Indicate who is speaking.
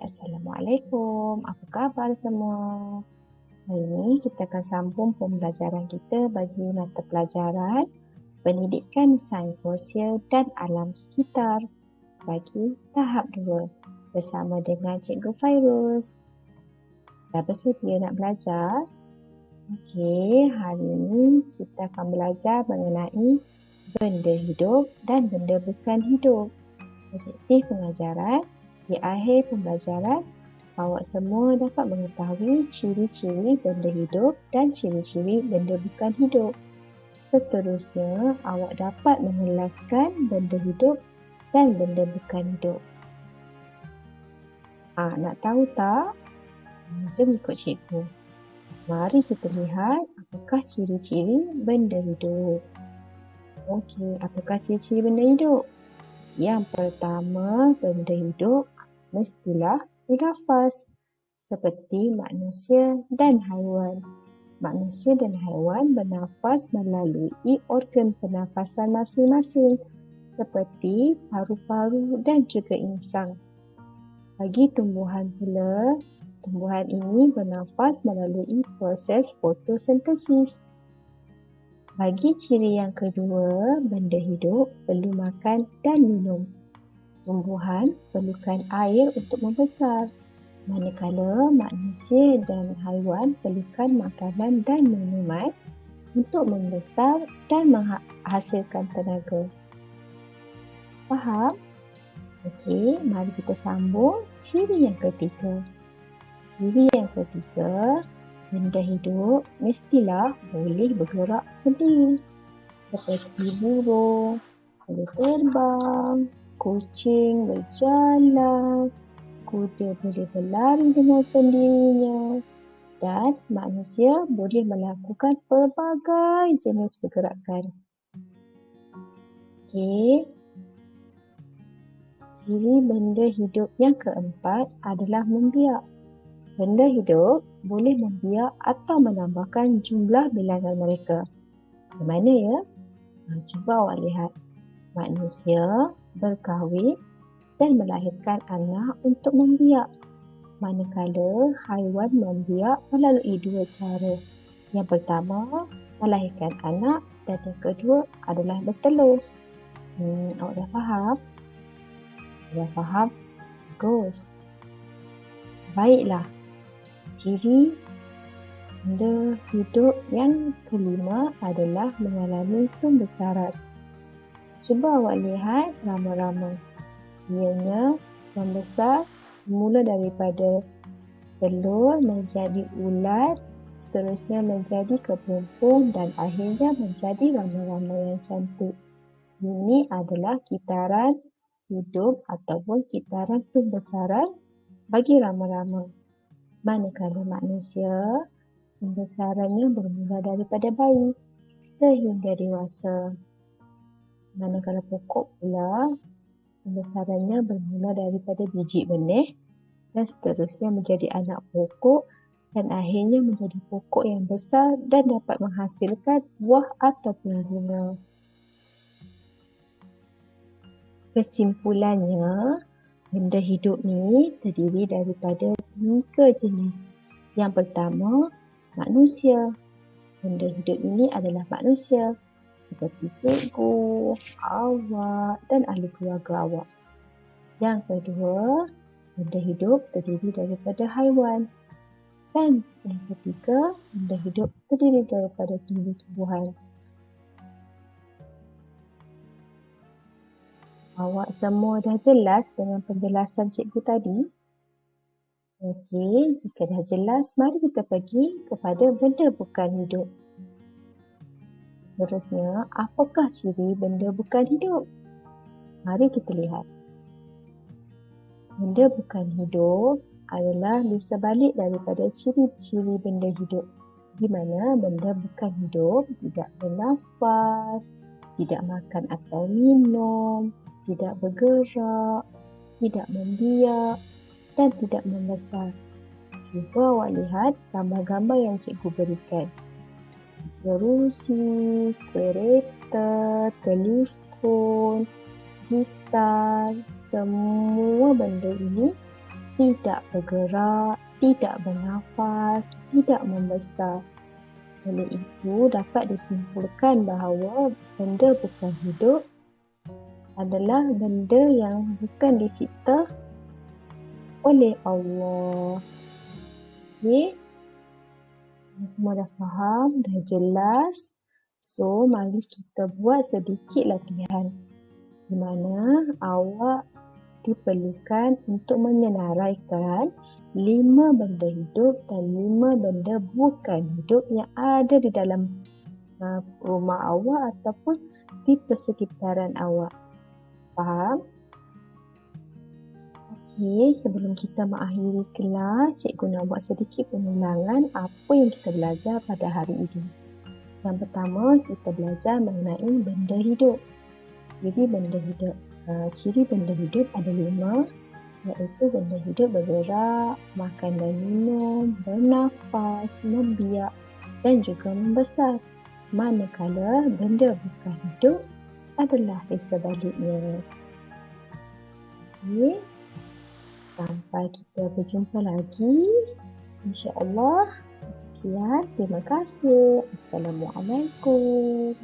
Speaker 1: Assalamualaikum, apa khabar semua? Hari ini kita akan sambung pembelajaran kita bagi mata pelajaran Pendidikan Sains Sosial dan Alam Sekitar bagi tahap 2 bersama dengan Cikgu Fairuz. Dah bersedia nak belajar? Okey, hari ini kita akan belajar mengenai benda hidup dan benda bukan hidup. Objektif pengajaran, di akhir pembelajaran, awak semua dapat mengetahui ciri-ciri benda hidup dan ciri-ciri benda bukan hidup. Seterusnya, awak dapat mengelaskan benda hidup dan benda bukan hidup. Nak tahu tak? Jom ikut cikgu. Mari kita lihat apakah ciri-ciri benda hidup. Okey, apakah ciri-ciri benda hidup? Yang pertama, benda hidup mestilah bernafas seperti manusia dan haiwan. Manusia dan haiwan bernafas melalui organ pernafasan masing-masing seperti paru-paru dan juga insang. Bagi tumbuhan pula, tumbuhan ini bernafas melalui proses fotosintesis. Bagi ciri yang kedua, benda hidup perlu makan dan minum. Tumbuhan perlukan air untuk membesar, manakala manusia dan haiwan perlukan makanan dan minuman untuk membesar dan menghasilkan tenaga. Faham? Okey, mari kita sambung ciri yang ketiga. Ciri yang ketiga, benda hidup mestilah boleh bergerak sendiri seperti burung boleh terbang, kucing berjalan, kuda boleh berlari dengan sendirinya dan manusia boleh melakukan pelbagai jenis pergerakan. Okey. Ciri benda hidup yang keempat adalah membiak. Benda hidup boleh membiak atau menambahkan jumlah bilangan mereka. Bagaimana ya? Cuba awak lihat. Manusia berkahwin dan melahirkan anak untuk membiak. Manakala haiwan membiak melalui dua cara. Yang pertama, melahirkan anak dan yang kedua adalah bertelur. Awak dah faham? Dah faham? Bagus. Baiklah. Ciri benda hidup yang kelima adalah mengalami tumbesaran. Cuba awak lihat rama-rama. Ianya membesar mula daripada telur menjadi ulat, seterusnya menjadi kepompong dan akhirnya menjadi rama-rama yang cantik. Ini adalah kitaran hidup ataupun kitaran tumbesaran bagi rama-rama. Manakala manusia, pembesarannya bermula daripada bayi sehingga dewasa. Manakala pokok pula, pembesarannya bermula daripada biji benih dan seterusnya menjadi anak pokok dan akhirnya menjadi pokok yang besar dan dapat menghasilkan buah ataupun bunga. Kesimpulannya, benda hidup ni terdiri daripada 3 jenis. Yang pertama, manusia. Benda hidup ini adalah manusia seperti cikgu, awak dan ahli keluarga awak. Yang kedua, benda hidup terdiri daripada haiwan. Dan yang ketiga, benda hidup terdiri daripada tumbuh-tumbuhan. Awak semua dah jelas dengan penjelasan cikgu tadi? Okey, jika dah jelas, mari kita pergi kepada benda bukan hidup. Seterusnya, apakah ciri benda bukan hidup? Mari kita lihat. Benda bukan hidup adalah di sebalik daripada ciri-ciri benda hidup, di mana benda bukan hidup tidak bernafas, tidak makan atau minum, tidak bergerak, tidak membiak dan tidak membesar. Cuba awak lihat gambar-gambar yang cikgu berikan. Kerusi, kereta, telefon, gitar, semua benda ini tidak bergerak, tidak bernafas, tidak membesar. Oleh itu, dapat disimpulkan bahawa benda bukan hidup adalah benda yang bukan dicipta oleh Allah. Okey, semua dah faham, dah jelas. So, mari kita buat sedikit latihan di mana awak diperlukan untuk menyenaraikan 5 benda hidup dan 5 benda bukan hidup yang ada di dalam rumah awak ataupun di persekitaran awak. Faham? Okey, sebelum kita mengakhiri kelas, cikgu nak buat sedikit pengulangan apa yang kita belajar pada hari ini. Yang pertama, kita belajar mengenai benda hidup. Ciri benda hidup ada 5, iaitu benda hidup bergerak, makan dan minum, bernafas, membiak dan juga membesar. Manakala benda bukan hidup adalah di sebaliknya. Okey, sampai kita berjumpa lagi. InsyaAllah. Sekian, terima kasih. Assalamualaikum.